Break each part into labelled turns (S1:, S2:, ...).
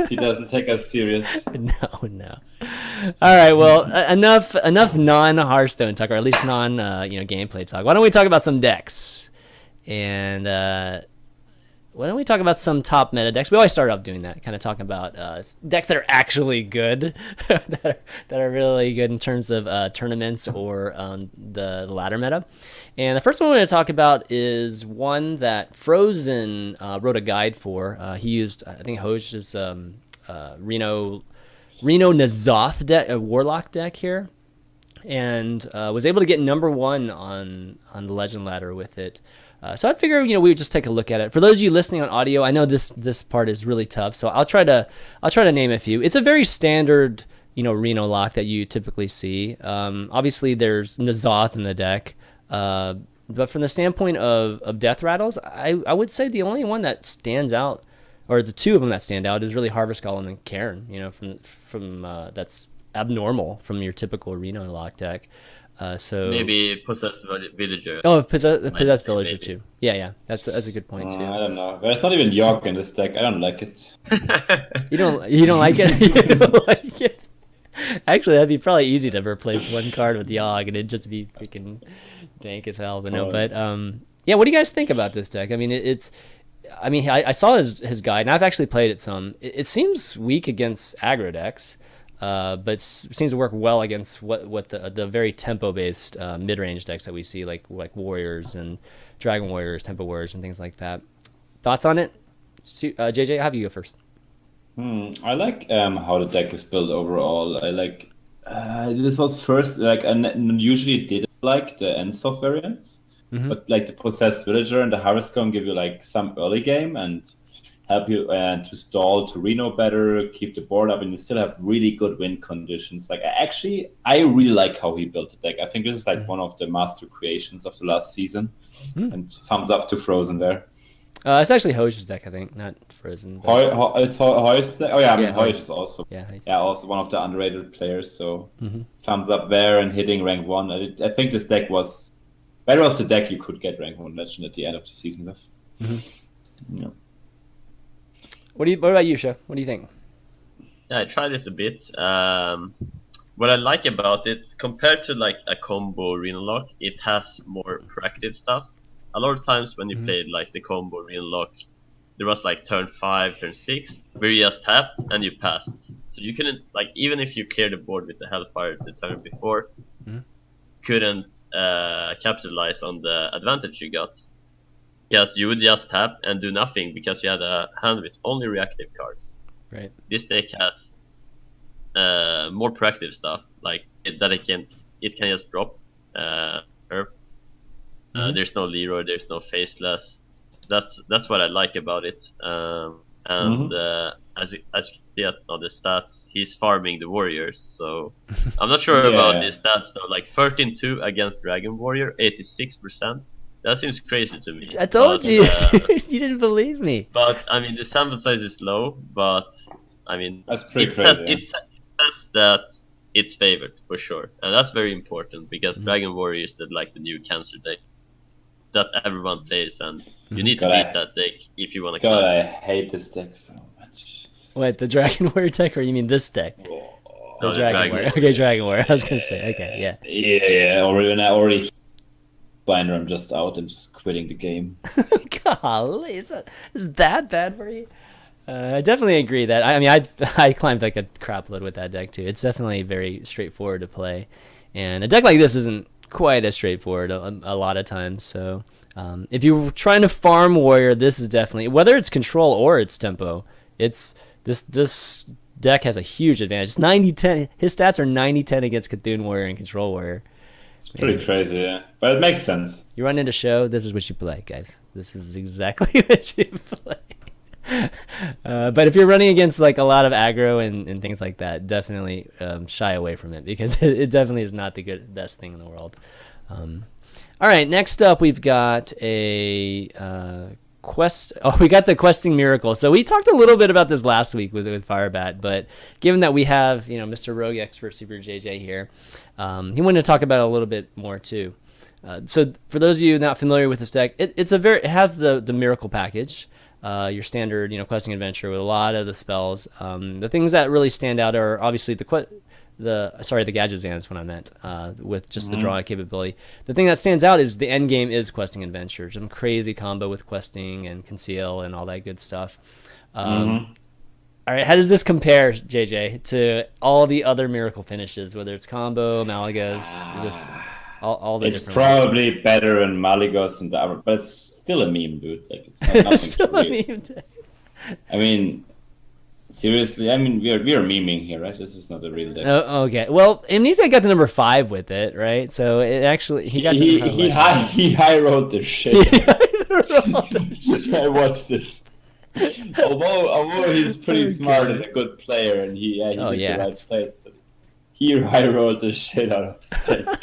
S1: He doesn't take us serious.
S2: No. All right, well, enough non-Hearthstone talk, or at least non gameplay talk. Why don't we talk about some decks? And why don't we talk about some top meta decks? We always start off doing that, kind of talking about decks that are actually good, that are really good in terms of tournaments or the ladder meta. And the first one we're going to talk about is one that Frozen wrote a guide for. He used, I think, Hoj's Reno Nazoth deck, a Warlock deck here, and was able to get number one on the Legend ladder with it. So I figure, we would just take a look at it. For those of you listening on audio, I know this part is really tough, so I'll try to name a few. It's a very standard, Reno lock that you typically see. Obviously, there's Nazoth in the deck, but from the standpoint of death rattles, I would say the only one that stands out, or the two of them that stand out, is really Harvest Golem and Cairn. From that's abnormal from your typical Reno lock deck. So
S3: maybe Possessed Villager.
S2: Oh, Possessed Villager too. Yeah, that's a good point too.
S1: I don't know. There's not even York in this deck. I don't like it.
S2: You don't like it? You don't like it? Actually, that'd be probably easy to replace one card with Yogg, and it'd just be freaking dank as hell. But no, yeah. What do you guys think about this deck? I mean, I saw his guide, and I've actually played it some. It seems weak against aggro decks. But seems to work well against what the very tempo based mid range decks that we see, like Warriors and Dragon Warriors, Tempo Warriors, and things like that. Thoughts on it, JJ? I'll have you go first.
S1: I like how the deck is built overall. I like this was first I usually didn't like the Ensoft variants, but like the Possessed Villager and the Harvest Golem give you like some early game and help you to stall to Reno better, keep the board up, and you still have really good win conditions. Like I really like how he built the deck. I think this is like one of the master creations of the last season. And thumbs up to Frozen there.
S2: It's actually Hoj's deck, I think, not Frozen.
S1: It's Hoj's deck? Oh yeah, I mean Hoj is also also one of the underrated players. So thumbs up there and hitting rank 1. I think this deck was the deck you could get rank 1 Legend at the end of the season with. Yeah.
S2: What about you, Sjow? What do you think?
S3: Yeah, I tried this a bit. What I like about it, compared to like a combo Reno lock, it has more proactive stuff. A lot of times when you played like the combo Reno lock, there was like turn 5, turn 6, where you just tapped and you passed. So you couldn't, like, even if you cleared the board with the Hellfire the turn before, couldn't capitalize on the advantage you got. Because you would just tap and do nothing because you had a hand with only reactive cards.
S2: Right.
S3: This deck has more proactive stuff, like that it can just drop herb. There's no Leroy, there's no Faceless. That's what I like about it. As you can see on the stats, he's farming the Warriors. So I'm not sure about his stats though. Like 13-2 against Dragon Warrior, 86%. That seems crazy to me.
S2: I told you, dude. You didn't believe me.
S3: But I mean, the sample size is low. But I mean,
S1: that's pretty crazy.
S3: It says that it's favored for sure, and that's very important because Dragon Warrior is the new cancer deck that everyone plays, and you need to beat that deck if you want to.
S1: God, I hate this deck so much.
S2: Wait, the Dragon Warrior deck, or you mean this deck?
S3: No,
S2: the Dragon Warrior. Okay, Dragon Warrior. I was gonna say, okay, yeah.
S1: Yeah. Already. Binder, I'm just out. I'm just quitting the game.
S2: Golly, is that bad for you? I definitely agree that. I mean, I climbed like a crap load with that deck too. It's definitely very straightforward to play, and a deck like this isn't quite as straightforward a lot of times. So, if you're trying to farm Warrior, this is definitely, whether it's control or it's tempo. It's this deck has a huge advantage. It's 90-10. His stats are 90-10 against Cthulhu Warrior and Control Warrior.
S1: It's pretty crazy, yeah. But it makes sense.
S2: You run into Sjow, this is what you play, guys. This is exactly what you play. But if you're running against like a lot of aggro and things like that, definitely shy away from it because it definitely is not the best thing in the world. All right, next up we've got a quest. Oh, we got the questing miracle. So we talked a little bit about this last week with Firebat, but given that we have Mr. Rogue Expert SuperJJ here, he wanted to talk about it a little bit more too. So for those of you not familiar with this deck, it has the miracle package. your standard, questing adventure with a lot of the spells. The things that really stand out are obviously the gadget Zan is what I meant, with just the draw capability. The thing that stands out is the end game is questing adventure. Some crazy combo with questing and conceal and all that good stuff. All right, how does this compare, JJ, to all the other miracle finishes, whether it's combo, Malagos, just all the
S1: It's
S2: different
S1: probably better in Malagos and the other, but it's still a meme, dude. Like it's not
S2: ones?
S1: nothing
S2: It's still
S1: to
S2: a
S1: read.
S2: meme.
S1: I mean, seriously, I mean we're memeing here, right? This is not a real deck.
S2: Oh, okay. Well, Amnesia got to number 5 with it, right? So it actually he got to
S1: He
S2: number
S1: he
S2: 5.
S1: he high rolled the shit. I watched this. Although he's pretty smart and a good player, and he did the right plays, but he high rolled the shit out of this deck.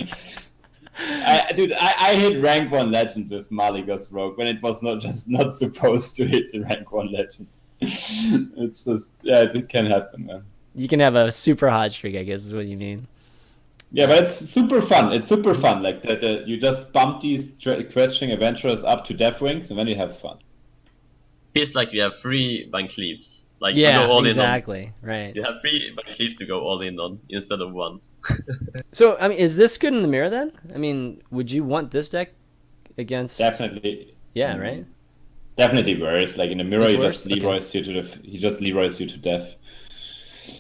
S1: Dude, I hit rank 1 legend with Malagos Rogue when it was not supposed to hit the rank 1 legend. It's just it can happen, man.
S2: You can have a super hot streak, I guess is what you mean.
S1: Yeah, but it's super fun. It's super fun. Like you just bump these questioning adventurers up to death wings, and then you have fun.
S3: Feels like you have 3 Van Cleaves. Like
S2: Yeah,
S3: you go all
S2: exactly.
S3: in on.
S2: Right.
S3: You have 3 Van Cleaves to go all in on instead of 1.
S2: So, I mean, is this good in the mirror then? I mean, would you want this deck against?
S1: Definitely.
S2: Yeah, right.
S1: Definitely worse. Like in the mirror,
S2: It's
S1: he
S2: worse?
S1: just Leroy's you to death.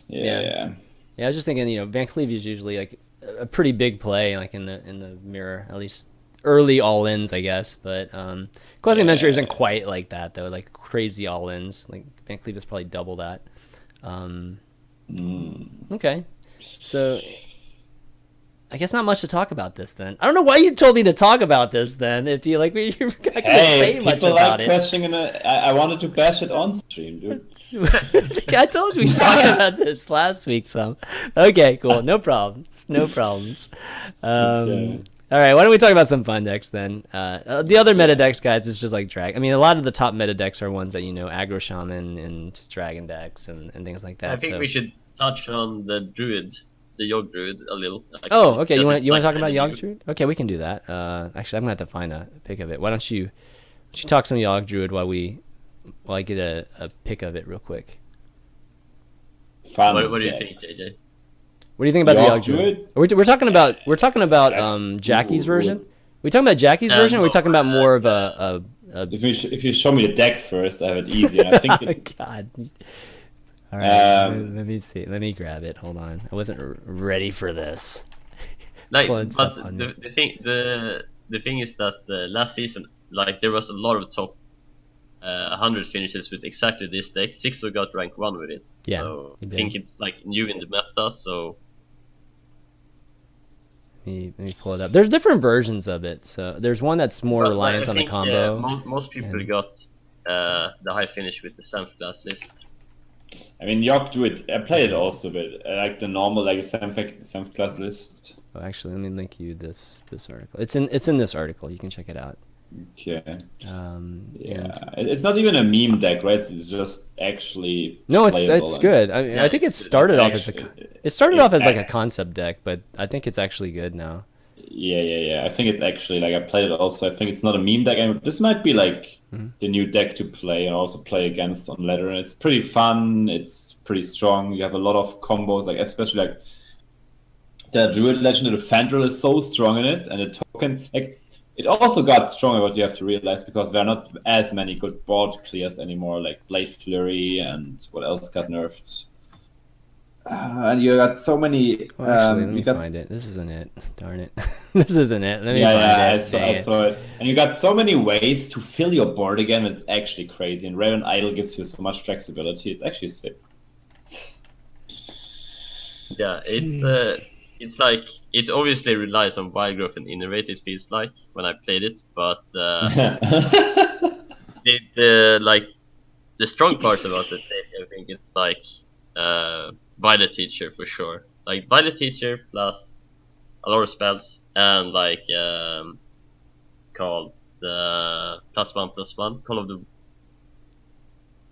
S1: Yeah.
S2: Yeah, I was just thinking, Van Cleave is usually like a pretty big play, like in the mirror, at least early all-ins, I guess. But Questing Adventure isn't quite like that though, like crazy all-ins. Like Van Cleave is probably double that. Okay, so I guess not much to talk about this then. I don't know why you told me to talk about this then. If you like, you're not gonna say much
S1: people
S2: about
S1: like
S2: it.
S1: questioning I wanted to bash it on stream, dude.
S2: I told you we talked about this last week, so okay, cool, no problems.
S1: Okay.
S2: All right, why don't we talk about some fun decks then? The other meta decks, guys, is just like drag. I mean, a lot of the top meta decks are ones that aggro shaman and dragon decks and things like that.
S3: I think we should touch on the druid, the Yogg druid, a little. Actually,
S2: oh, okay. You want to
S3: like
S2: talk about Yogg druid? Okay, we can do that. Actually, I'm gonna have to find a pic of it. Why don't you talk some Yogg druid while I get a pic of it real quick.
S1: Fun.
S3: What do you think, JJ?
S2: What do you think about
S1: Yogg
S2: the Yogg druid? We're talking about Jackie's version. We talking about Jackie's version, or are we talking about more of a
S1: If you show me the deck first, I have it easier. I think it's,
S2: God. All right, let me see. Let me grab it. Hold on. I wasn't ready for this.
S3: Like, but the thing is that last season, like, there was a lot of top 100 finishes with exactly this deck. Sixto got rank 1 with it.
S2: Yeah,
S3: so I think it's like new in the meta. So
S2: let me pull it up. There's different versions of it. So there's one that's more reliant on the combo.
S3: Most people got the high finish with the 7th class list.
S1: I mean, Yogg druid. I played it also, but I like the normal, like 7th class list.
S2: Oh, actually, let me link you this article. It's in this article. You can check it out.
S1: Okay.
S2: Yeah,
S1: it's not even a meme deck, right? It's just actually.
S2: No, it's good. I think it started off as like a concept deck, but I think it's actually good now.
S1: Yeah. I think it's actually like I played it also. I think it's not a meme deck. And this might be like the new deck to play and also play against on ladder. And it's pretty fun. It's pretty strong. You have a lot of combos, like especially like the Druid Legend of the Fandral is so strong in it, and the token like. It also got stronger, what you have to realize, because there are not as many good board clears anymore, like Blade Flurry and what else got nerfed. And you got so many.
S2: Well, actually, let me find it. This isn't it. Darn it. This isn't it. Let me find it.
S1: I saw it. And you got so many ways to fill your board again. It's actually crazy. And Raven Idol gives you so much flexibility. It's actually sick.
S3: Yeah, it's like it obviously relies on wild growth and innovate. It feels like when I played it, but the strong parts about it, I think it's like Violet Teacher for sure. Like Violet Teacher plus a lot of spells and like called the +1/+1 Call of the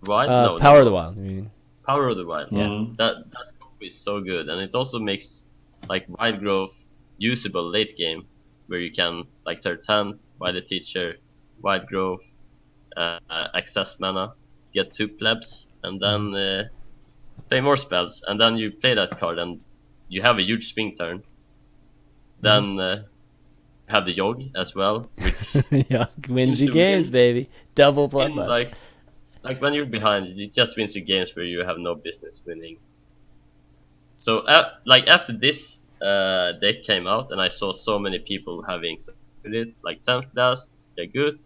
S3: Wild.
S2: Power of the Wild. You mean?
S3: Power of the Wild.
S2: Yeah.
S3: That combo is so good, and it also makes like wild growth usable late game, where you can like turn 10 Violet Teacher, wild growth, access mana. get 2 plebs, and then play more spells, and then you play that card, and you have a huge swing turn. Then have the Yogg as well, which
S2: Yeah, wins you games, baby. Double
S3: in,
S2: bloodlust.
S3: like when you're behind, it just wins you games where you have no business winning. So like after this deck came out, and I saw so many people having with it, like Samsblast, they're good.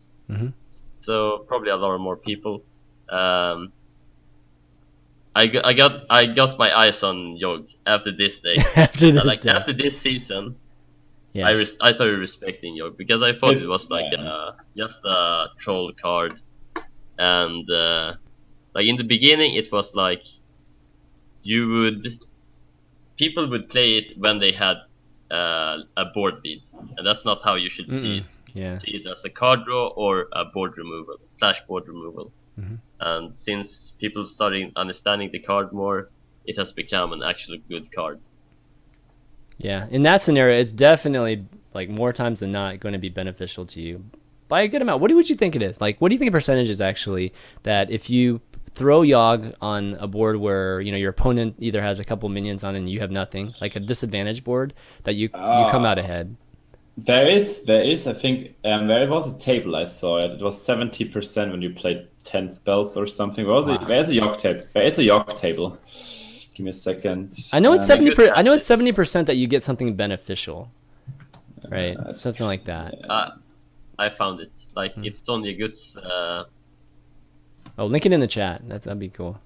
S3: So probably a lot more people. I got my eyes on Yogg after this day.
S2: After this
S3: like
S2: day.
S3: after this season,
S2: Yeah.
S3: I started respecting Yogg because I thought it
S1: It's-
S3: was like
S1: yeah.
S3: just a troll card, and like in the beginning it was like people would play it when they had a board lead, and that's not how you should see it.
S2: Yeah.
S3: See it as a card draw or a board removal / board removal. And since people started understanding the card more, it has become an actually good card.
S2: Yeah. In that scenario, it's definitely like more times than not going to be beneficial to you by a good amount. What would you think it is? Like, what do you think a percentage is actually that if you throw Yogg on a board where your opponent either has a couple minions on and you have nothing, like a disadvantage board, that you come out ahead?
S1: There is. I think there was a table I saw it. It was 70% when you played 10 spells or something. Where's a Yogg table? There is a Yogg table. Give me a second.
S2: I know it's 70. I know it's
S3: passage.
S2: 70% that you get something beneficial, right? Something like that.
S3: I found it. Like it's only a good.
S2: Oh, link it in the chat. That'd be cool.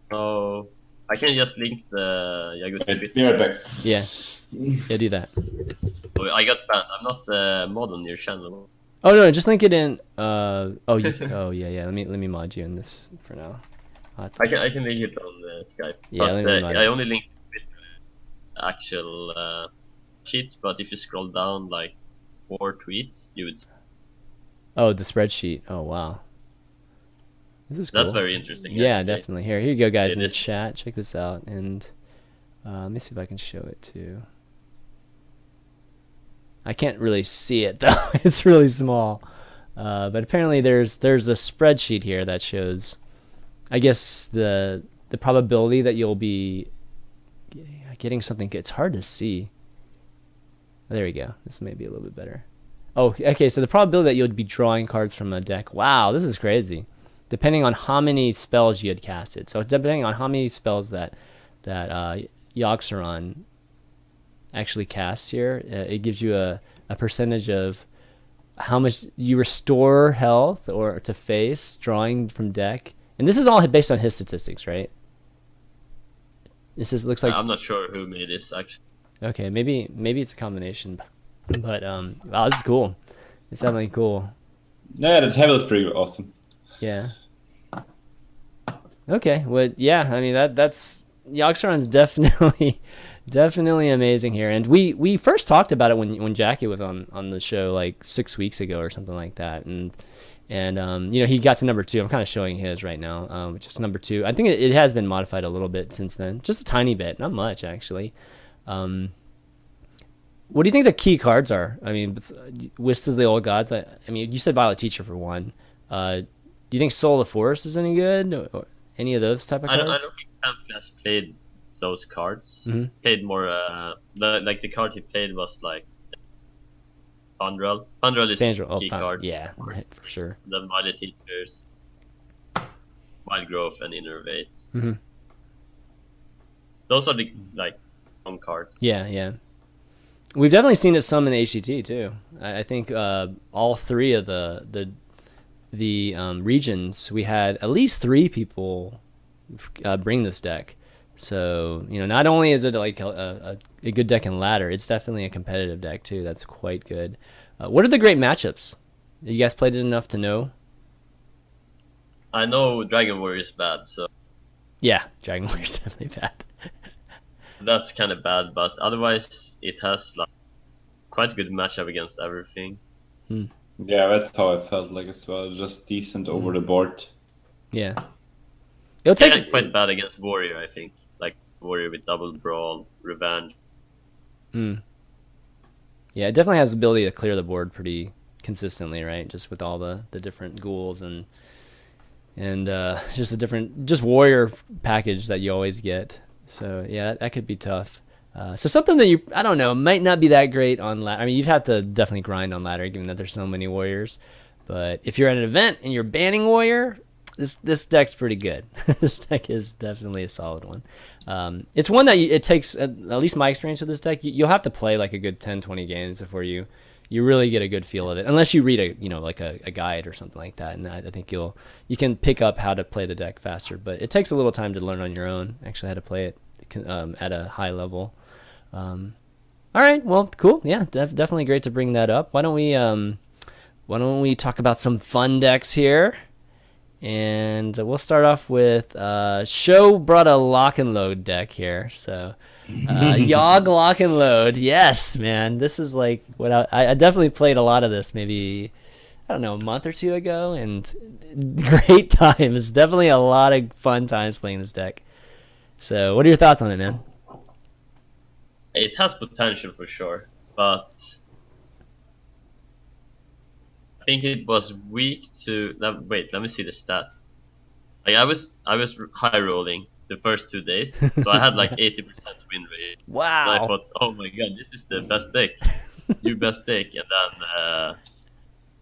S3: Oh, I can just link the Yagut Twitter.
S1: Be right back.
S2: Yeah. Yeah, do that.
S3: Oh, I got banned. I'm not mod on your channel.
S2: Oh no, just link it in. Oh yeah. Let me mod you in this for now.
S3: I can link it on Skype.
S2: Yeah,
S3: but
S2: let me mod
S3: I
S2: it.
S3: only linked with the actual sheets. But if you scroll down like 4 tweets, you would.
S2: Oh, the spreadsheet. Oh wow. This is cool.
S3: That's very interesting.
S2: Yeah,
S3: actually.
S2: definitely. Here you go, guys,
S3: It
S2: in the
S3: is.
S2: chat. Check this out, and let me see if I can show it too. I can't really see it though; it's really small. But apparently, there's a spreadsheet here that shows, I guess, the probability that you'll be getting something. It's hard to see. There we go. This may be a little bit better. Oh, okay. So the probability that you'll be drawing cards from a deck. Wow, this is crazy. Depending on how many spells you had casted. So depending on how many spells that Yogg-Saron actually casts here, it gives you a percentage of how much you restore health or to face drawing from deck. And this is all based on his statistics, right? Looks like
S3: I'm not sure who made this actually.
S2: okay, maybe it's a combination, but wow, this is cool. It's definitely cool.
S1: Yeah, the table is pretty awesome.
S2: Yeah. Okay. Well, yeah. I mean that's Yogg-Saron's definitely amazing here, and we first talked about it when Jackie was on the show like 6 weeks ago or something like that, and he got to number 2. I'm kind of showing his right now, which is number 2. I think it has been modified a little bit since then, just a tiny bit, not much actually. What do you think the key cards are? I mean, Wisps of the Old Gods. I mean, you said Violet Teacher for one. Do you think Soul of the Forest is any good? Or any of those type of cards?
S3: I don't think Pamphlet played those cards.
S2: Mm-hmm.
S3: Played more. The card he played was like Thundrel. Thundrel is key card.
S2: Yeah, for sure.
S3: The Violet Teachers, Wild Growth, and Innervate.
S2: Mm-hmm.
S3: Those are the strong cards.
S2: Yeah. We've definitely seen it some in HCT too. I think all 3 of the regions, we had at least 3 people bring this deck. So not only is it like a good deck in ladder, it's definitely a competitive deck too. That's quite good. What are the great matchups? You guys played it enough to know?
S3: I know Dragon Warrior is bad, so
S2: Yeah, Dragon Warrior is definitely bad.
S3: that's kind of bad. But otherwise, it has like quite a good matchup against everything.
S1: Yeah, that's how I felt like as well. Just decent over the board.
S2: Yeah. It'll take
S3: Quite bad against Warrior, I think. Like Warrior with double brawl, revenge.
S2: Yeah, it definitely has the ability to clear the board pretty consistently, right? Just with all the different ghouls and and just a different just warrior package that you always get. So yeah, that could be tough. So something that I don't know, might not be that great on ladder. I mean, you'd have to definitely grind on ladder, given that there's so many warriors. But if you're at an event and you're banning warrior, this deck's pretty good. This deck is definitely a solid one. It's one that it takes, at least my experience with this deck, you'll have to play like a good 10, 20 games before you really get a good feel of it. Unless you read a guide or something like that, and I think you can pick up how to play the deck faster. But it takes a little time to learn on your own, actually, how to play it at a high level. All right, well, cool. Yeah, definitely great to bring that up. Why don't we talk about some fun decks here? And we'll start off with Sjow brought a lock and load deck here. So Yogg lock and load. Yes, man. This is like what I definitely played a lot of this maybe, I don't know, a month or two ago, and great time. It's definitely a lot of fun times playing this deck. So what are your thoughts on it, man?
S3: It has potential for sure, but I think it was weak to. Wait, let me see the stat. Like I was high rolling the first 2 days, so I had like 80% win rate.
S2: Wow!
S3: And I thought, oh my god, this is the best deck, new best deck. And then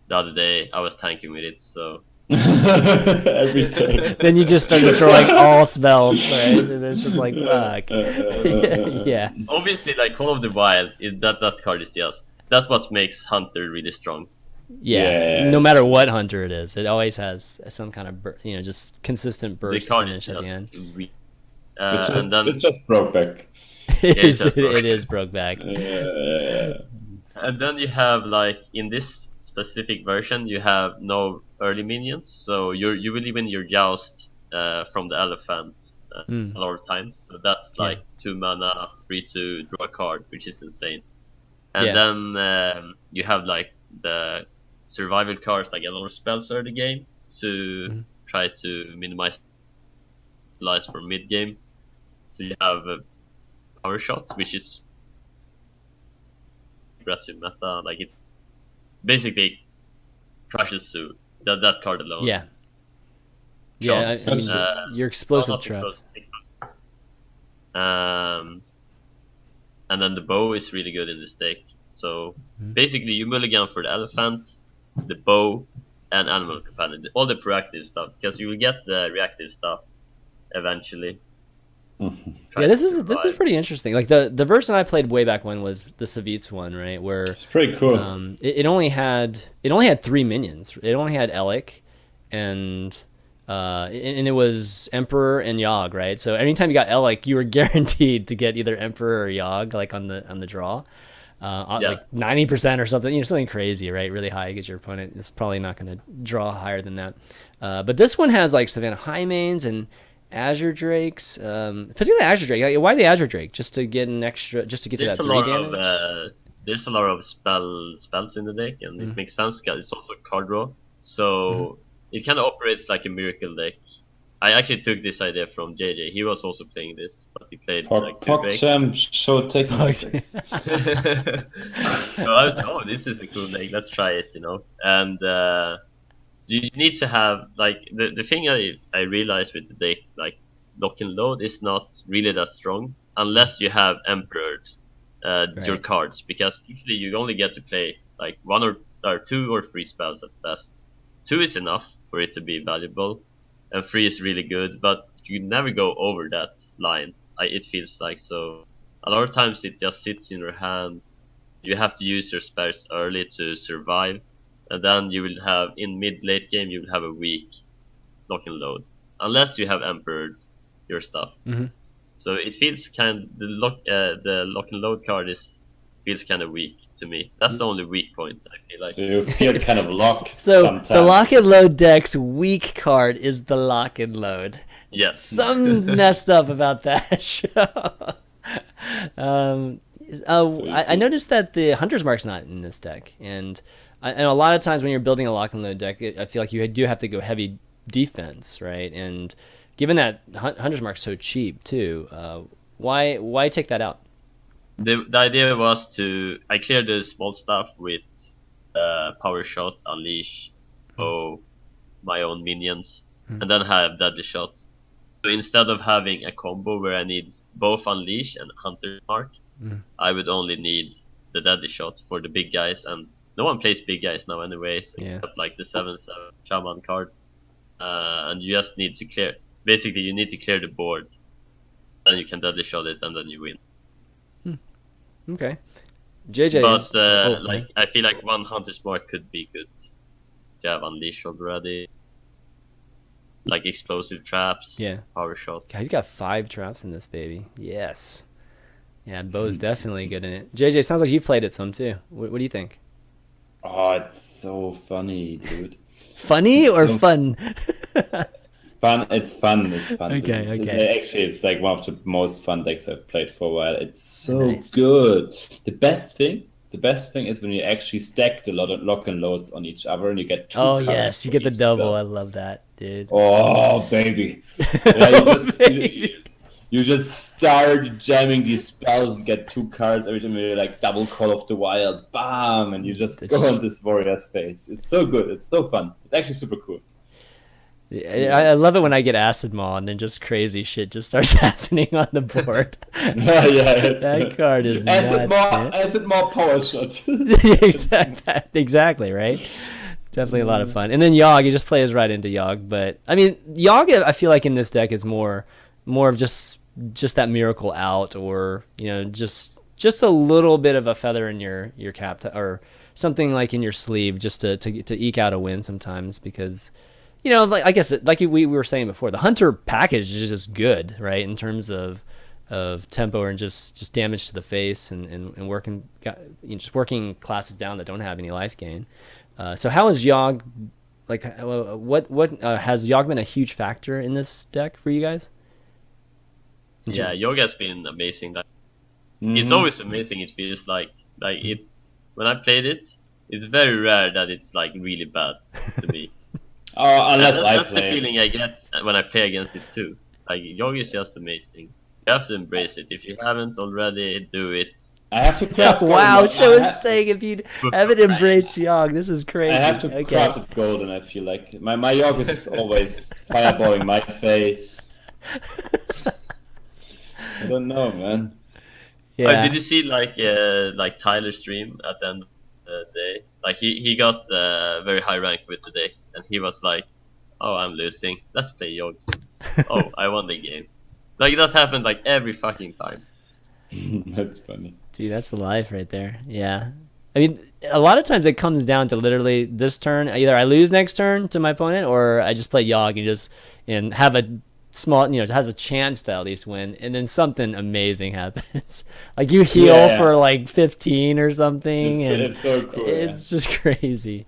S3: the other day I was tanking with it, so.
S1: Every time.
S2: Then you just started drawing all spells, right? And it's just like fuck. Yeah.
S3: Obviously, like Call of the Wild, that card is just that's what makes Hunter really strong.
S2: Yeah. No matter what hunter it is, it always has some kind of just consistent burst finish at the end.
S3: It's
S1: just Brokeback.
S2: It is Brokeback.
S3: And then you have like in this specific version, you have no early minions, so you will win your joust from the elephant a lot of times. So that's like 2 mana, free to draw a card, which is insane. And then you have like the survival cards, like a lot of spells early game to try to minimize lives for mid game. So you have a power shot, which is aggressive meta, like it basically crushes Sue. That card alone.
S2: Yeah. Yeah, I mean, your explosive trap.
S3: And then the bow is really good in this deck. So basically, you mulligan for the elephant, the bow, and animal companion. All the proactive stuff, because you will get the reactive stuff eventually.
S2: Yeah, this is pretty interesting. Like the version I played way back when was the Savitz one, right? Where
S1: it's pretty cool.
S2: It only had 3 minions. It only had Alec, and it was Emperor and Yogg, right? So anytime you got Alec, you were guaranteed to get either Emperor or Yogg, like on the draw. Like 90% or something, something crazy, right? Really high, because your opponent is probably not going to draw higher than that. But this one has like Savannah Highmanes and Azure Drakes, particularly Azure Drake. Like, why the Azure Drake? Just to get to that 3 damage?
S3: There's a lot of spells in the deck, and it makes sense because it's also card draw. So it kind of operates like a miracle deck. I actually took this idea from JJ. He was also playing this, but he played like 2 decks.
S1: Sjow techniques.
S3: So I was like, oh, this is a cool deck. Let's try it, And you need to have like the thing I realized with the deck, like lock and load is not really that strong unless you have emperored your cards, because usually you only get to play like 1 or 2 or 3 spells at best. 2 is enough for it to be valuable, and 3 is really good, but you never go over that line. It feels like so. A lot of times it just sits in your hand. You have to use your spells early to survive, and then you will have in mid-late game you will have a weak lock and load unless you have emperored your stuff. So it feels the lock and load card feels kind of weak to me. That's the only weak point I feel like.
S1: So you feel kind of locked.
S2: So
S1: sometimes.
S2: The lock and load deck's weak card is the lock and load.
S3: Yes.
S2: Something messed up about that show. I noticed that the Hunter's Mark's not in this deck, and a lot of times when you're building a lock and load deck, I feel like you do have to go heavy defense, right? And given that Hunter's Mark's so cheap too, why take that out?
S3: The idea was I cleared the small stuff with Power Shot, Unleash, my own minions, and then have Deadly Shot. So instead of having a combo where I need both Unleash and Hunter Mark, I would only need the Deadly Shot for the big guys, and no one plays big guys now anyways, except like the 7/7 Shaman card. And you just need to clear. Basically, you need to clear the board, then you can Deadly Shot it, and then you win.
S2: Okay. JJ.
S3: But like I feel like one Hunter's Mark could be good. You have Unleash already. Like explosive traps, power shot.
S2: God, you got 5 traps in this baby. Yes. Yeah, Bo's definitely good in it. JJ, sounds like you've played it some too. What do you think?
S1: Oh, it's so funny, dude.
S2: Funny or fun?
S1: Fun. It's fun. It's fun.
S2: Okay.
S1: Actually, it's like one of the most fun decks I've played for a while. It's so good. The best thing is when you actually stack the lock and loads on each other, and you get 2 cards.
S2: Oh yes, you get the double.
S1: Spell.
S2: I love that, dude.
S1: Oh baby. Yeah, you just start jamming these spells, get 2 cards every time you like double Call of the Wild, bam, and you just go on this warrior's face. It's so good. It's so fun. It's actually super cool.
S2: I love it when I get Acid Maw and then just crazy shit just starts happening on the board. That card is
S1: Acid Maw power shot.
S2: Exactly, right? Definitely a lot of fun. And then Yogg, you just play as right into Yogg. But I mean, Yogg, I feel like in this deck is more of just that miracle out, or just a little bit of a feather in your cap, or something like in your sleeve, just to eke out a win sometimes, because. Like I guess like we were saying before, the Hunter package is just good, right? In terms of tempo and just damage to the face and working just working classes down that don't have any life gain. So how is Yogg? Like what has Yogg been a huge factor in this deck for you guys?
S3: Yeah, Yogg has been amazing. It's always amazing. It feels like it's when I played it. It's very rare that it's like really bad to me.
S1: Oh, unless
S3: that's the feeling I get when I play against it too. Like Yogg is just amazing. You have to embrace it. If you haven't already, do it.
S1: I have to craft.
S2: Wow, Sjow is saying if you haven't embraced Yogg, this is crazy.
S1: I have to craft it golden. I feel like my Yogg is always fireballing my face. I don't know, man.
S3: Yeah. Did you see like Tyler's stream at the end of the day? Like he got very high rank with today, and he was like, "Oh, I'm losing. Let's play Yogg." Oh, I won the game. Like that happened like every fucking time.
S1: That's funny.
S2: Dude, that's the life right there. Yeah. I mean, a lot of times it comes down to literally this turn. Either I lose next turn to my opponent, or I just play Yogg and have a small, has a chance to at least win, and then something amazing happens. Like you heal for like 15 or something,
S1: it's so cool.
S2: It's just crazy.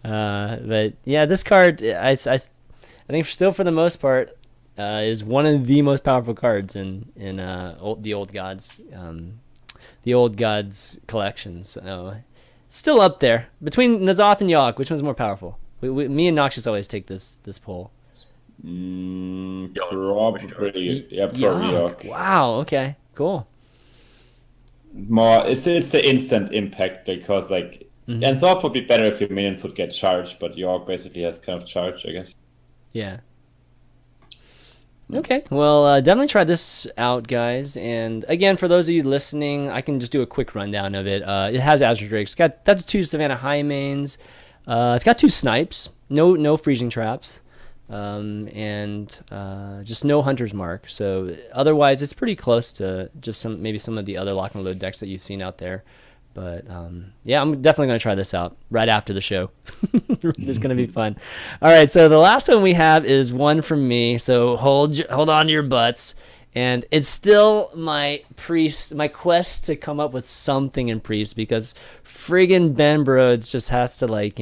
S2: But yeah, this card, I think still for the most part, is one of the most powerful cards in the Old Gods collections. So still up there between N'Zoth and Yogg. Which one's more powerful? Me and Noxious always take this poll.
S1: Probably Yogg.
S2: Wow. Okay. Cool.
S1: More, it's the instant impact, because like N'Zoth would be better if your minions would get charged, but Yogg basically has kind of charge, I guess.
S2: Yeah. Okay, well, definitely try this out, guys. And again, for those of you listening, I can just do a quick rundown of it. It has Azure Drakes. That's 2 Savannah High mains. It's got 2 snipes. No freezing traps. And just no Hunter's Mark. So otherwise, it's pretty close to just maybe some of the other lock and load decks that you've seen out there. But yeah, I'm definitely going to try this out right after the show. It's going to be fun. All right, so the last one we have is one from me. So hold on to your butts. And it's still my quest to come up with something in Priest, because friggin' Ben Broads just has to like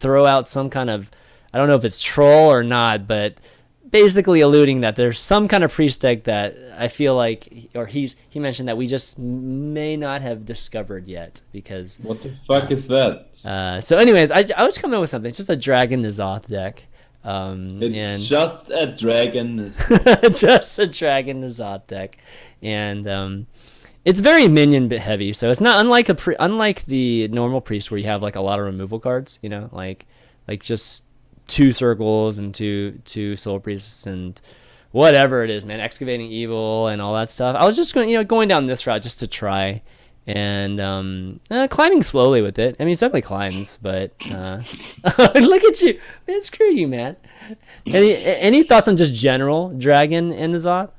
S2: throw out some kind of, I don't know if it's troll or not, but basically alluding that there's some kind of Priest deck that I feel like, or he mentioned that we just may not have discovered yet, because
S1: what the fuck is that?
S2: So anyways, I was coming up with something. It's just a Dragon N'Zoth deck. Just
S1: a Dragon
S2: just a Dragon N'Zoth deck, and it's very minion bit heavy, so it's not unlike the normal Priest where you have like a lot of removal cards, like just 2 circles and two soul priests and whatever it is, man, excavating evil and all that stuff. I was just going down this route just to try, and climbing slowly with it. I mean, it definitely climbs, but look at you, man. Screw you, man. Any thoughts on just general Dragon and the Zoth?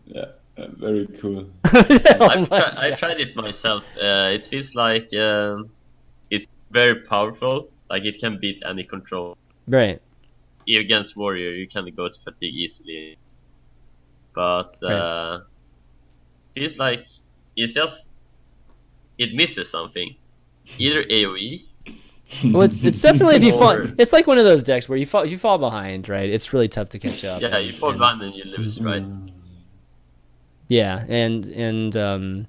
S1: Yeah, very cool.
S3: I tried it myself. It feels like it's very powerful. Like it can beat any control.
S2: Right.
S3: Against warrior, you can go to fatigue easily. But feels like it misses something. Either AoE.
S2: Well, it's definitely if you fall. It's like one of those decks where you fall behind, right? It's really tough to catch up.
S3: Yeah, you fall behind and you lose, right?
S2: Yeah, and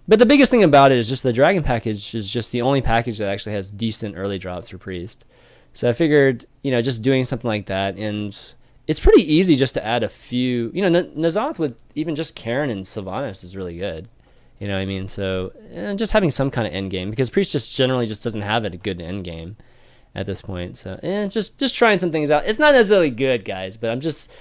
S2: but the biggest thing about it is just the Dragon package is just the only package that actually has decent early drops for Priest. So I figured, just doing something like that, and it's pretty easy just to add a few. N'Zoth with even just Karen and Sylvanas is really good. You know what I mean? So just having some kind of end game, because Priest just generally just doesn't have a good end game at this point. So just trying some things out. It's not necessarily good, guys, but I'm just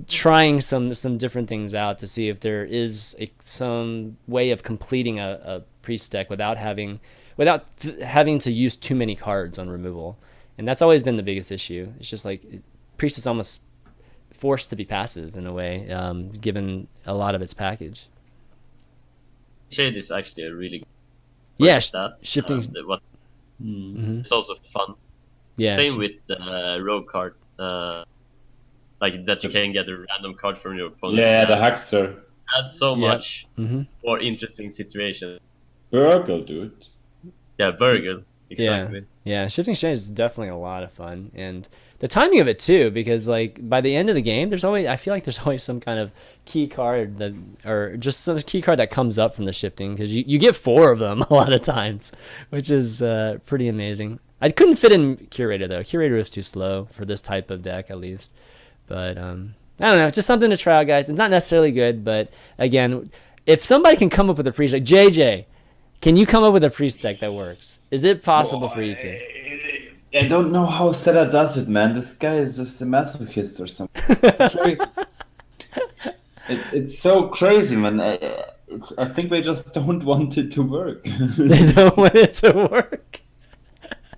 S2: trying some different things out to see if there is some way of completing a Priest deck without having to use too many cards on removal. And that's always been the biggest issue. It's just like Priest is almost forced to be passive in a way, given a lot of its package.
S3: Shade is actually a really
S2: good
S3: stats.
S2: Shifting.
S3: It's also fun.
S2: Yeah.
S3: Same with rogue cards. Like that you can get a random card from your opponent.
S1: Yeah, the Huckster.
S3: Adds so much more interesting situation.
S1: Burgle, dude.
S3: Yeah, Burgle. Exactly.
S2: Yeah, Shifting Shade is definitely a lot of fun, and the timing of it too, because like by the end of the game, I feel like there's always some kind of key card or just some key card that comes up from the shifting, because you get 4 of them a lot of times, which is pretty amazing. I couldn't fit in Curator though. Curator is too slow for this type of deck at least, but I don't know, just something to try out, guys. It's not necessarily good, but again, if somebody can come up with a priest like JJ, can you come up with a priest deck that works? Is it possible for you to?
S1: I don't know how Seta does it, man. This guy is just a masochist or something. It's so crazy, man. I think they just don't want it to work.
S2: They don't want it to work.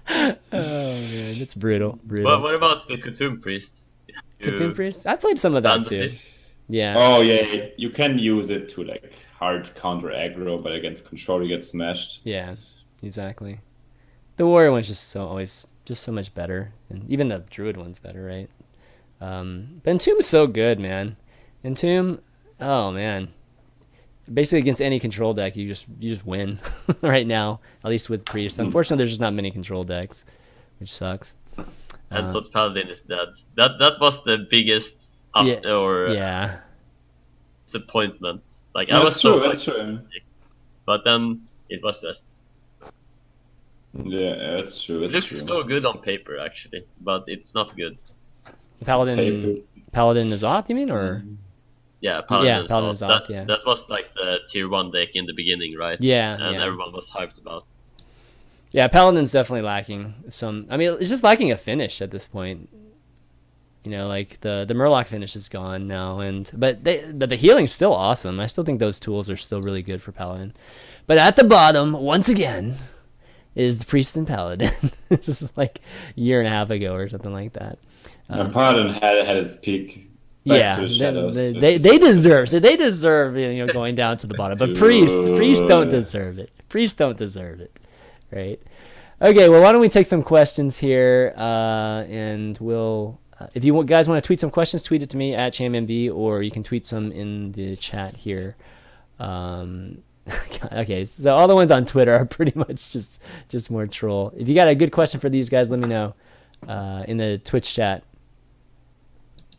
S2: Oh man, it's brutal.
S3: Well, what about the Khatum priests?
S2: Khatum priests? I played some of that too. Yeah.
S1: Oh yeah, you can use it to like hard counter aggro, but against control you get smashed.
S2: Yeah, exactly. The warrior one's just so much better, and even the druid one's better, right? But Entomb is so good, man. Entomb, oh man, basically against any control deck, you just win right now. At least with priest. Unfortunately, there's just not many control decks, which sucks.
S3: And so Paladin is dead. That was the biggest disappointment. Like I was
S1: that's true.
S3: But then it was just.
S1: Yeah, that's true.
S3: It looks so good on paper, actually, but it's not good.
S2: Paladin N'Zoth, you mean, or?
S3: Yeah, Paladin
S2: N'Zoth.
S3: That was like the tier 1 deck in the beginning, right?
S2: Yeah,
S3: and everyone was hyped about.
S2: Yeah, Paladin's definitely lacking some. I mean, it's just lacking a finish at this point. Like the Murloc finish is gone now, but the healing's still awesome. I still think those tools are still really good for Paladin. But at the bottom, once again, is the Priest and Paladin. This is like a year and a half ago or something like that.
S1: Paladin had its peak.
S2: Yeah,
S1: to the shadows,
S2: they deserve it. They deserve going down to the bottom. But priests don't deserve it. Priests don't deserve it, right? Okay, well, why don't we take some questions here, and we'll. If you guys want to tweet some questions, tweet it to me at ChanManV, or you can tweet some in the chat here. Okay, so all the ones on Twitter are pretty much just more troll. If you got a good question for these guys, let me know in the Twitch chat.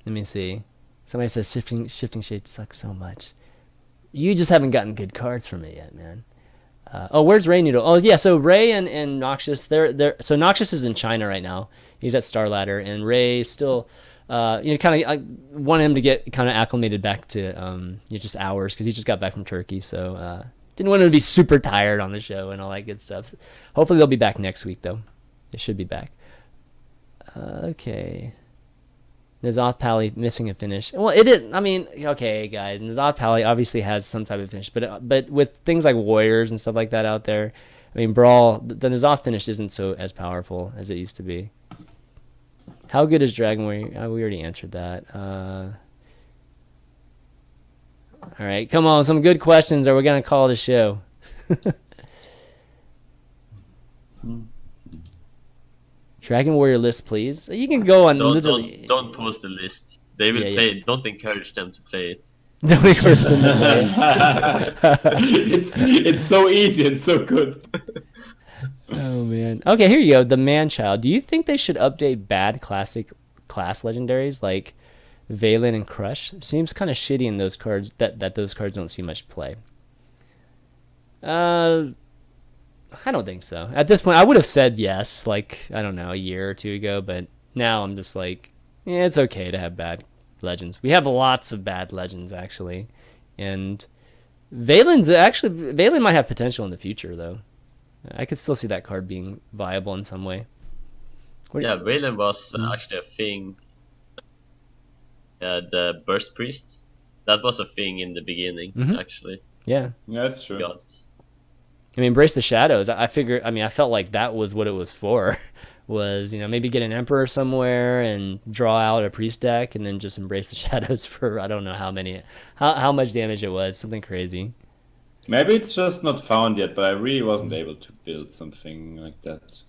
S2: Let me see. Somebody says shifting shade sucks so much. You just haven't gotten good cards from it yet, man. Where's Ray Noodle? Oh yeah, so Ray and Noxious, so Noxious is in China right now. He's at Star Ladder, and Ray still, kind of, I want him to get kind of acclimated back to just hours, because he just got back from Turkey, so didn't want him to be super tired on the show and all that good stuff. Hopefully they'll be back next week, though. They should be back. Okay. N'Zoth Pally missing a finish. Well, it didn't. I mean, okay, guys. N'Zoth Pally obviously has some type of finish, but with things like Warriors and stuff like that out there, I mean, Brawl, the N'Zoth finish isn't so as powerful as it used to be. How good is Dragon Warrior? We already answered that. All right, come on, some good questions, or we're gonna call it a show. Dragon Warrior list, please. You can go on literally.
S3: Don't post the list. They will play it. Don't encourage them to play it.
S2: Don't encourage them to play
S1: it. It's so easy and so good.
S2: Oh man. Okay, here you go. The Man-Child. Do you think they should update bad classic class legendaries like Valen and Crush? Seems kind of shitty in those cards that those cards don't see much play. I don't think so. At this point, I would have said yes, like, I don't know, a year or two ago, but now I'm just like, yeah, it's okay to have bad legends. We have lots of bad legends, actually. And Valen might have potential in the future, though. I could still see that card being viable in some way.
S3: Yeah, Valen was actually a thing. The Burst Priest, that was a thing in the beginning, actually.
S2: Yeah.
S1: That's true.
S2: I mean, Embrace the Shadows. I felt like that was what it was for. Was, maybe get an Emperor somewhere and draw out a Priest deck and then just Embrace the Shadows for I don't know how much damage it was. Something crazy.
S1: Maybe it's just not found yet, but I really wasn't able to build something like that.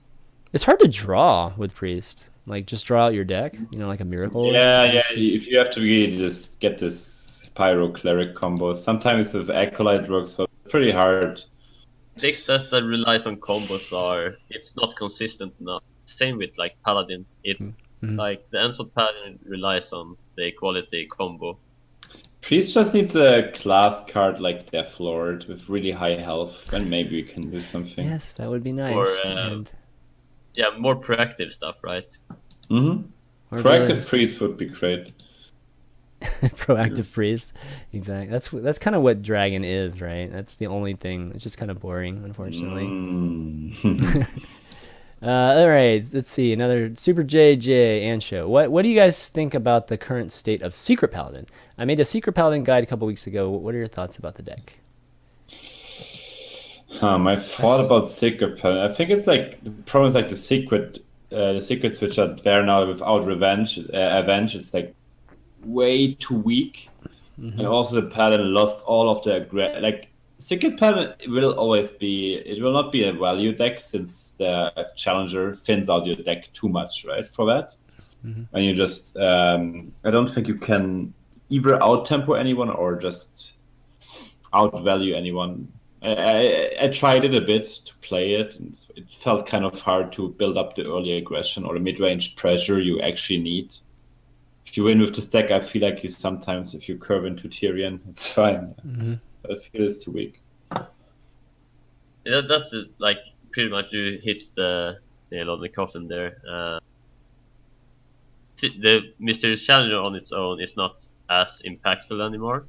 S2: It's hard to draw with Priest. Like, just draw out your deck, like a Miracle.
S1: Yeah. If you have to really just get this Pyro Cleric combo. Sometimes with Acolyte works, but it's pretty hard.
S3: Decks that relies on combos it's not consistent enough. Same with like Paladin. Like the Ensoul Paladin relies on the equality combo.
S1: Priest just needs a class card like Death Lord with really high health, and maybe we can do something.
S2: Yes, that would be nice.
S3: Or more proactive stuff, right?
S1: Proactive Priest would be great.
S2: Proactive Priest, exactly. That's kind of what Dragon is, right? That's the only thing. It's just kind of boring, unfortunately. All right, let's see. Another SuperJJ and Sjow. What do you guys think about the current state of Secret Paladin? I made a Secret Paladin guide a couple weeks ago. What are your thoughts about the deck?
S1: My thought about Secret Paladin. I think it's like the problem is like the secrets which are there now without Avenge. It's like way too weak, and also the Paladin lost all of the Secret Paladin will not be a value deck since the Challenger thins out your deck too much, right? For that, and you just I don't think you can either out tempo anyone or just outvalue anyone. I tried it a bit to play it, and it felt kind of hard to build up the early aggression or the mid-range pressure you actually need. If you win with this deck, I feel like you sometimes, if you curve into Tyrion, it's fine. But I feel it's too weak.
S3: Yeah, that's like pretty much you hit the nail on the coffin there. The Mysterious Challenger on its own is not as impactful anymore.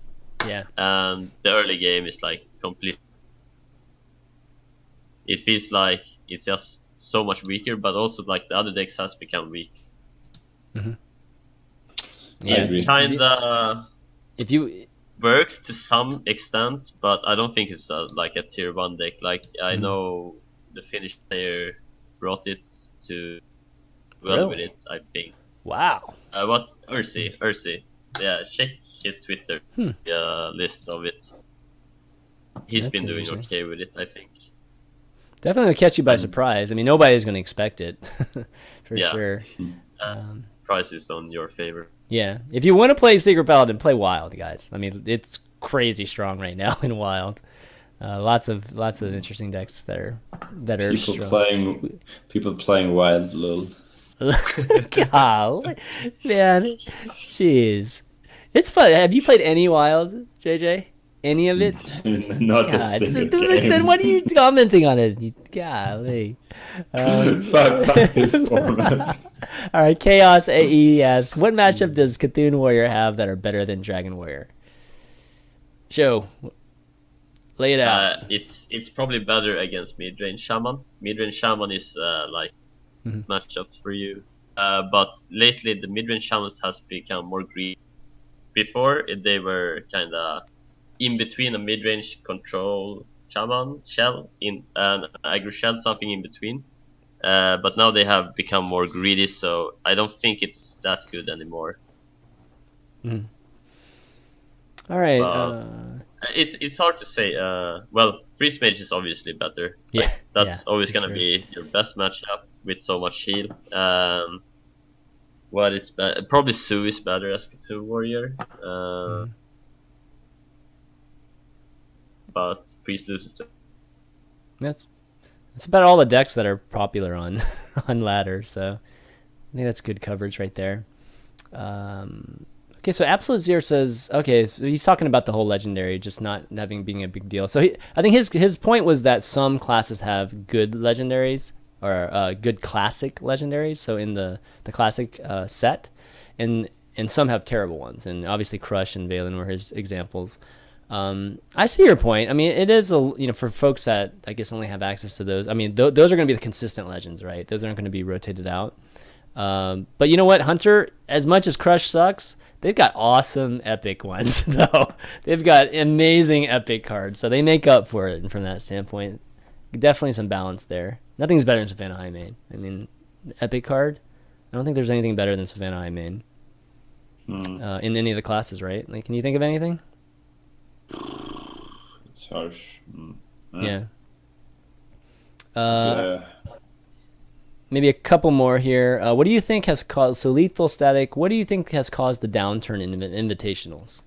S2: Yeah.
S3: And the early game is like complete. It feels like it's just so much weaker, but also like the other decks has become weak.
S2: Yeah,
S3: kinda.
S2: If you
S3: worked to some extent, but I don't think it's like a tier 1 deck. Like I know the Finnish player brought it to with it, I think.
S2: Wow.
S3: What's Ursi? Yeah, check his Twitter list of it. He's been doing okay with it, I think.
S2: Definitely will catch you by surprise. I mean, nobody's going to expect it, for sure.
S3: Price is on your favor.
S2: Yeah, if you want to play Secret Paladin, play Wild, guys. I mean, it's crazy strong right now in Wild. Lots of interesting decks that are strong.
S1: People playing Wild, lol.
S2: Golly, man, jeez, it's fun. Have you played any Wild, JJ? Any of it?
S1: Not a single game.
S2: Then what are you commenting on it? Golly.
S1: Fuck this format.
S2: All right, Chaos AE asks, what matchup does Cthulhu Warrior have that are better than Dragon Warrior? Sjow, lay it out.
S3: It's probably better against Midrange Shaman. Midrange Shaman is like matchups for you. but lately the mid-range shamans has become more greedy. Before they were kind of in between a mid-range control shaman shell in an aggro shell, something in between. But now they have become more greedy, so I don't think it's that good anymore.
S2: All right.
S3: But it's hard to say. Well, Freeze Mage is obviously better.
S2: Yeah,
S3: Like, that's
S2: yeah,
S3: always
S2: for
S3: gonna
S2: sure.
S3: be your best matchup with so much heal. What is probably Sue is better as Cthulhu Warrior. But Priest loses to.
S2: That's about all the decks that are popular on on ladder. So I think that's good coverage right there. Okay, so Absolute Zero says, okay, so he's talking about the whole legendary just not having being a big deal. So I think his point was that some classes have good legendaries or good classic legendaries. So in the classic set, and some have terrible ones. And obviously Crush and Valen were his examples. I see your point. I mean, it is for folks that I guess only have access to those. I mean, those are going to be the consistent legends, right? Those aren't going to be rotated out. But you know what, Hunter? As much as Crush sucks, they've got awesome epic ones, though. They've got amazing epic cards, so they make up for it. And from that standpoint, definitely some balance there. Nothing's better than Savannah High Main. I mean, epic card. I don't think there's anything better than Savannah High Main in any of the classes, right? Like, can you think of anything?
S1: It's harsh.
S2: Yeah.
S1: Yeah.
S2: Maybe a couple more here. What do you think has caused Lethal Static? What do you think has caused the downturn in invitationals?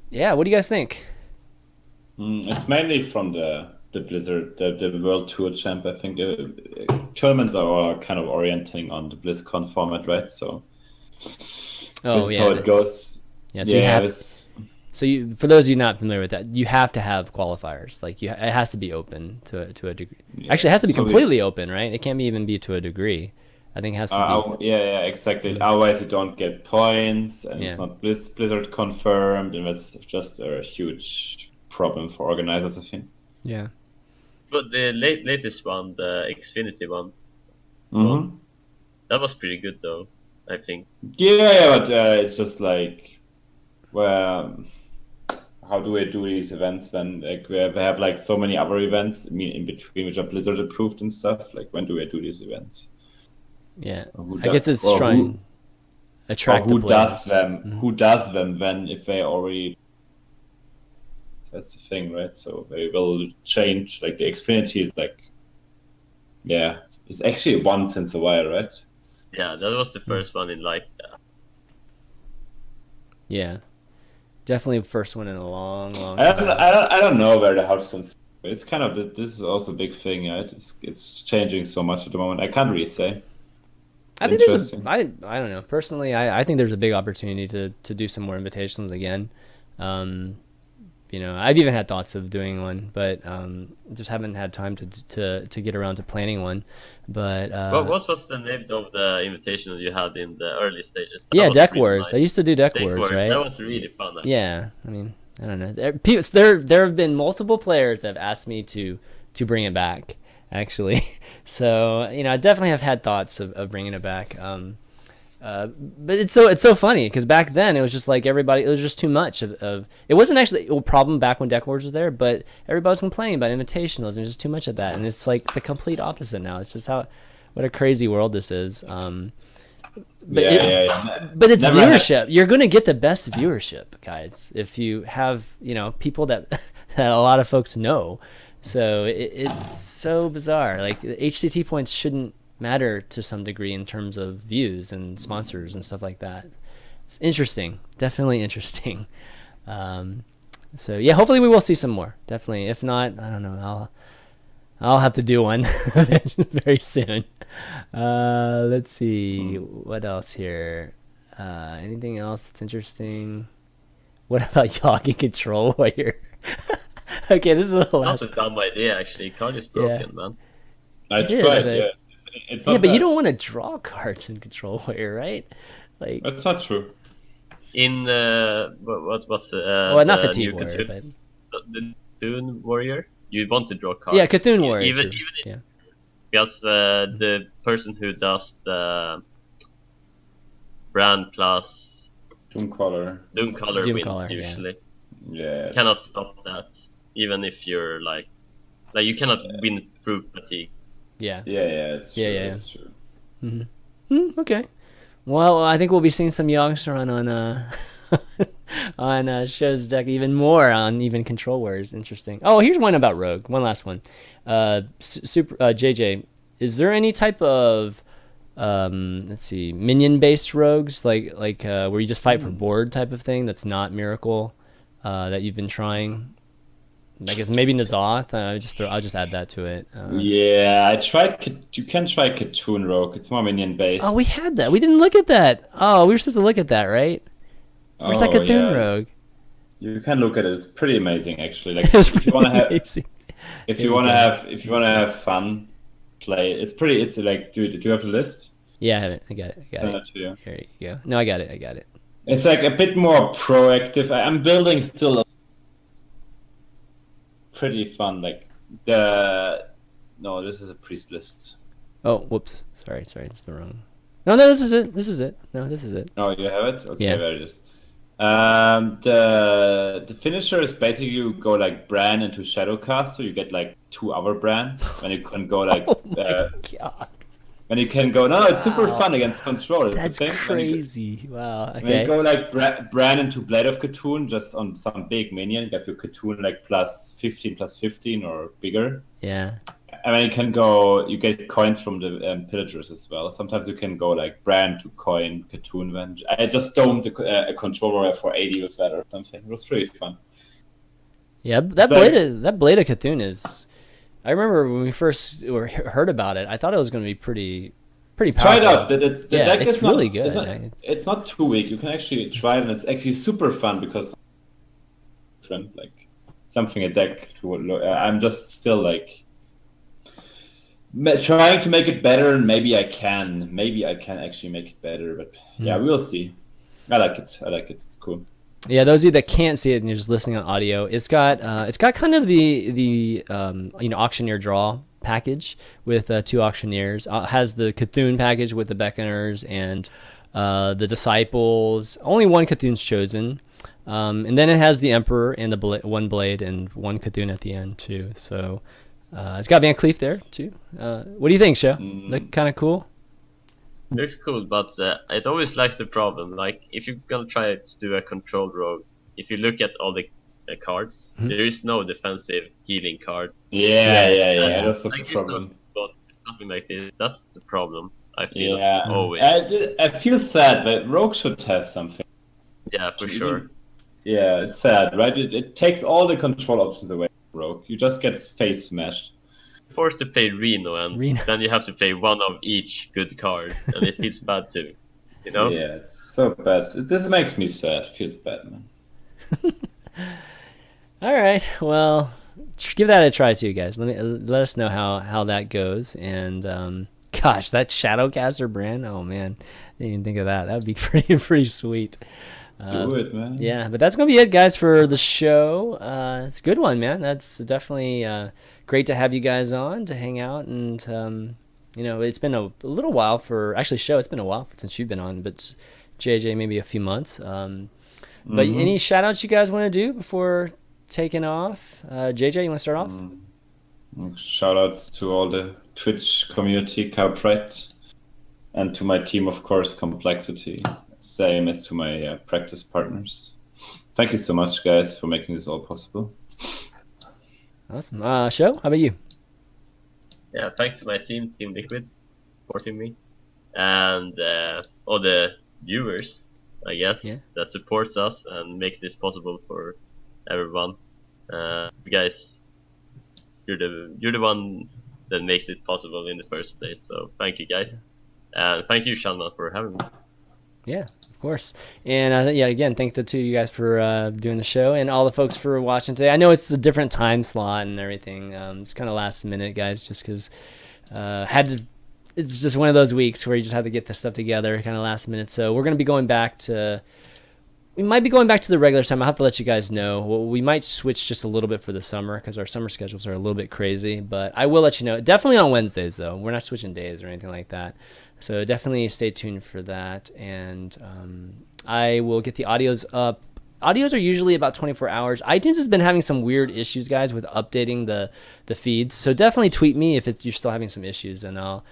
S2: Yeah. What do you guys think?
S1: It's mainly from the Blizzard, the World Tour champ. I think tournaments are all kind of orienting on the BlizzCon format, right? So this is how it goes.
S2: Yeah. So for those of you not familiar with that, you have to have qualifiers. Like it has to be open to a degree. Yeah. Actually, it has to be completely open, right? It can't even be to a degree. I think it has to be.
S1: Yeah, exactly. Otherwise, you don't get points, and it's not Blizzard confirmed, and that's just a huge problem for organizers, I think.
S2: Yeah.
S3: But the latest one, the Xfinity one, that was pretty good, though, I think.
S1: Yeah, but it's just like, well, how do we do these events when we have like so many other events in between which are Blizzard approved and stuff? Like, when do we do these events?
S2: Yeah, I guess it's trying to attract
S1: who
S2: the players.
S1: Does them? Who does them when if they already? That's the thing, right? So they will change. Like the Xfinity is like, yeah, it's actually once in a while, right?
S3: Yeah, that was the first one in like.
S2: Yeah. Definitely the first one in a long time.
S1: I don't know where the Hearthstone. It's kind of this is also a big thing, right? It's changing so much at the moment. I can't really say.
S2: I think I don't know. Personally, I think there's a big opportunity to do some more invitations again. I've even had thoughts of doing one, but just haven't had time to get around to planning one. But
S3: what was the name of the invitation that you had in the early stages?
S2: Deck Wars. Nice. I used to do Deck Wars, right?
S3: That was really fun. Actually.
S2: Yeah, I mean, I don't know. There have been multiple players that have asked me to bring it back, actually. So I definitely have had thoughts of bringing it back. But it's so funny because back then it was just like everybody. It was just too much of. It wasn't actually a problem back when Deck Wars was there, but everybody was complaining about invitationals and there's just too much of that. And it's like the complete opposite now. It's just what a crazy world this is. But it's Never viewership. You're going to get the best viewership, guys, if you have people that a lot of folks know. So it's so bizarre. Like HCT points shouldn't matter to some degree in terms of views and sponsors and stuff like that. It's interesting, definitely interesting. So yeah, hopefully we will see some more. Definitely. If not, I don't know. I'll have to do one very soon. Let's see what else here. Anything else that's interesting? What about Yagi Control Warrior? Okay, this is the last.
S3: That's a dumb idea, actually. Card is broken, man.
S1: I tried. Yeah. It's
S2: but you don't want to draw cards in Control Warrior, right? Like
S1: that's not true.
S3: In what was
S2: not Fatigue Warrior,
S3: but the Cthulhu Warrior, you want to draw cards.
S2: Yeah, Cthulhu Warrior.
S3: because the person who does the brand plus
S1: Doomcaller
S3: wins usually.
S1: Yeah.
S3: Cannot stop that, even if you're like you cannot win through fatigue.
S2: Yeah.
S1: It's true.
S2: Yeah.
S1: It's true.
S2: Okay. Well, I think we'll be seeing some Youngster on on Show's deck, even more on even Control Wars. Interesting. Oh, here's one about Rogue. One last one. Super JJ, is there any type of let's see, minion based rogues like where you just fight for board type of thing that's not Miracle that you've been trying? I guess maybe Nazoth. I'll just add that to it.
S1: Yeah, I tried. You can try Katoon Rogue. It's more minion based.
S2: Oh, we had that. We didn't look at that. Oh, we were supposed to look at that, right? Where's that Cthulhu Rogue?
S1: You can look at it. It's pretty amazing, actually. Like if you want to have, if you want to have fun, play. It's pretty. It's like, do you have the list?
S2: Yeah, I have it. I got it.
S1: Send it to you.
S2: Here you go. No, I got it.
S1: It's like a bit more proactive. I'm building still. Pretty fun. Like no, this is a priest list.
S2: Oh, whoops. Sorry. It's the wrong. No, this is it. No, this is it.
S1: Oh, you have it? Okay,
S2: yeah.
S1: There it is. The finisher is basically you go like Bran into Shadowcast, so you get like 2 other Brans, and you can go like
S2: God.
S1: and you can go it's super fun against control.
S2: That's crazy. Wow. Okay.
S1: When you go like Bran into Blade of Cthulhu just on some big minion, you get your Cthulhu like +15 or bigger.
S2: Yeah.
S1: And then you get coins from the pillagers as well. Sometimes you can go like Bran to coin Cthulhu. I just domed a control warrior for 80 with that or something. It was pretty fun.
S2: Yeah, that Blade of Cthulhu is. I remember when we first heard about it, I thought it was going to be pretty powerful.
S1: Try it out. The deck
S2: it's
S1: is
S2: really good.
S1: It's not too weak. You can actually try it, and it's actually super fun because like something a deck to. I'm just still like trying to make it better, and maybe I can actually make it better. But yeah, we'll see. I like it. It's cool.
S2: Yeah, those of you that can't see it and you're just listening on audio, it's got kind of the auctioneer draw package with 2 auctioneers. Has the Cthulhu package with the Beckoners and the Disciples. Only 1 Cthulhu's chosen, and then it has the Emperor and the 1 blade and 1 Cthulhu at the end too. So it's got Van Cleef there too. What do you think, Sjow? Look kind of cool.
S3: Looks cool, but it always lacks the problem. Like, if you're gonna try to do a control rogue, if you look at all the cards, there is no defensive healing card.
S1: Yeah. That's the problem.
S3: Nothing like this. That's the problem. I feel always.
S1: I feel sad. Like, rogue should have something.
S3: Yeah, for sure.
S1: Yeah, it's sad, right? It takes all the control options away from rogue. You just get face smashed.
S3: Forced to play Reno, and then you have to play 1 of each good card, and it feels bad too. You know?
S1: Yeah, it's so bad. This makes me sad. It feels bad, man.
S2: All right, well, give that a try too, guys. Let us know how that goes. And gosh, that Shadowcaster brand. Oh man, didn't even think of that. That would be pretty sweet.
S1: Do it, man.
S2: Yeah, but that's gonna be it, guys, for the show. It's a good one, man. That's definitely great to have you guys on to hang out, and it's been a little while Sjow. It's been a while since you've been on, but JJ maybe a few months. But any shout outs you guys want to do before taking off? JJ, you want to start off?
S1: Shout outs to all the Twitch community, Carprite, and to my team, of course, Complexity. Same as to my practice partners. Thank you so much, guys, for making this all possible.
S2: Awesome. Sjow, how about you?
S3: Yeah, thanks to my team, Team Liquid, supporting me, and all the viewers, I guess, that supports us and makes this possible for everyone. You guys, you're the one that makes it possible in the first place. So thank you, guys, and thank you, ChanManV, for having me.
S2: Yeah, of course. And again, thank the 2 of you guys for doing the show, and all the folks for watching today. I know it's a different time slot and everything. It's kind of last minute, guys, just because it's just one of those weeks where you just have to get this stuff together kind of last minute. So we're going to be going back to we might be going back to the regular time. I'll have to let you guys know. Well, we might switch just a little bit for the summer because our summer schedules are a little bit crazy. But I will let you know. Definitely on Wednesdays, though. We're not switching days or anything like that. So definitely stay tuned for that. And I will get the audios up. Audios are usually about 24 hours. iTunes has been having some weird issues, guys, with updating the feeds. So definitely tweet me if you're still having some issues, and I'll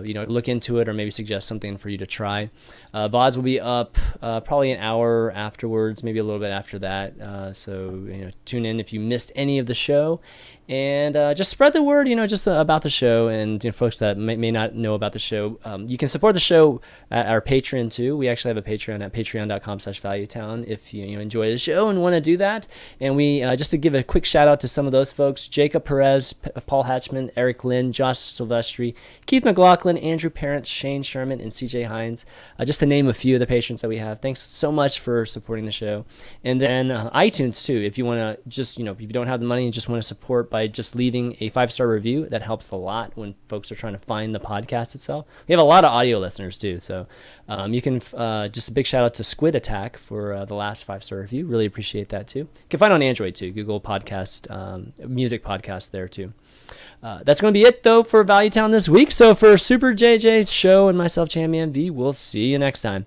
S2: look into it or maybe suggest something for you to try. VODs will be up probably an hour afterwards, maybe a little bit after that. So tune in if you missed any of the show, and just spread the word, just about the show. And folks that may not know about the show, you can support the show at our Patreon too. We actually have a Patreon at patreon.com/valuetown if you enjoy the show and want to do that. And we just to give a quick shout out to some of those folks: Jacob Perez, Paul Hatchman, Eric Lynn, Josh Silvestri, Keith McLaughlin, Andrew Parent, Shane Sherman, and CJ Hines, just to name a few of the patrons that we have. Thanks so much for supporting the show. And then iTunes too, if you want to just, if you don't have the money and just want to support by just leaving a 5-star review, that helps a lot when folks are trying to find the podcast itself. We have a lot of audio listeners too, so you can just a big shout out to Squid Attack for the last 5-star review. Really appreciate that too. You can find it on Android too, Google Podcast, music podcast there too. That's going to be it, though, for Value Town this week. So for Super JJ's show and myself, ChanManV, we'll see you next time.